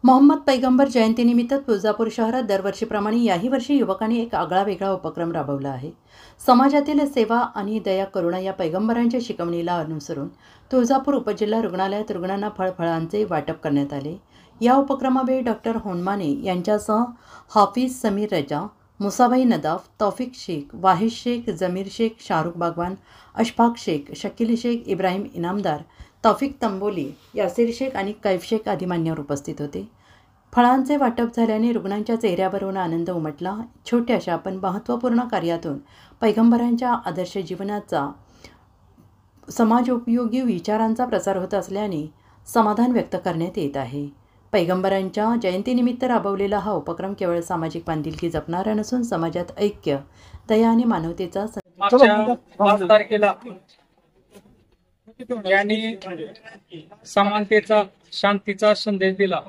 मोहम्मद पैगंबर जयंतीनिमित्त तुळजापूर शहरात दरवर्षीप्रमाणे याही वर्षी युवकांनी एक आगळावेगळा उपक्रम राबवला आहे। समाजातील सेवा आणि दया करुणा या पैगंबरांच्या शिकवणीला अनुसरून तुळजापूर उपजिल्हा रुग्णालयात रुग्णांना फळफळांचे वाटप करण्यात आले। या उपक्रमावेळी डॉक्टर होनमाने यांच्यासह हाफिज समीर रजा, मुसाभाई नदाफ, तौफिक शेख, वाहिद शेख, जमीर शेख, शाहरुख बागवान, अशफाक शेख, शकील शेख, इब्राहिम इनामदार, तौफिक तंबोली, यासिर शेख आणि कैफ शेख आदी मान्यवर उपस्थित होते। फळांचे वाटप झाल्याने रुग्णांच्या चेहऱ्यावरून आनंद उमटला। छोट्याशा पण महत्त्वपूर्ण कार्यातून पैगंबरांच्या आदर्श जीवनाचा समाजोपयोगी विचारांचा प्रसार होत असल्याने समाधान व्यक्त करण्यात येत आहे। पैगंबरांच्या जयंतीनिमित्त राबवलेला हा उपक्रम केवळ सामाजिक बांधिलकी जपणारा नसून समाजात ऐक्य, दया आणि मानवतेचा यांनी समानतेचा, शांतीचा संदेश दिला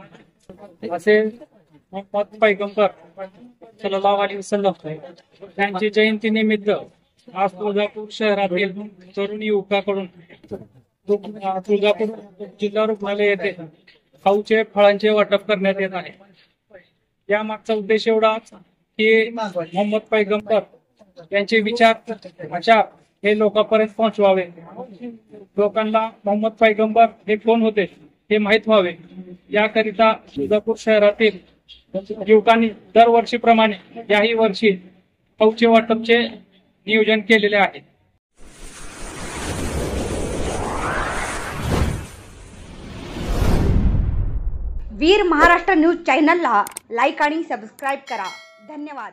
असे मोहम्मद पैगंबर सल्लल्लाहु अलैहि वसल्लम यांची जयंती निमित्त आज तुळजापूर शहरातील तरुण युवकाकडून तुळजापूर जिल्हा रुग्णालय येथे खाऊचे फळांचे वाटप करण्यात येत आहे। या मागचा उद्देश एवढाच की मोहम्मद पैगंबर यांचे विचार हे लोकांपर्यंत पोहोचवावे, लोकांना मोहम्मद पैगंबर हे कोण होते हे माहीत व्हावे, याकरिता तुळजापूर शहरातील युवकांनी दरवर्षीप्रमाणे याही वर्षी खाऊचे वाटपचे नियोजन केलेले आहे। वीर महाराष्ट्र न्यूज चॅनलला लाईक आणि सबस्क्राईब करा। धन्यवाद।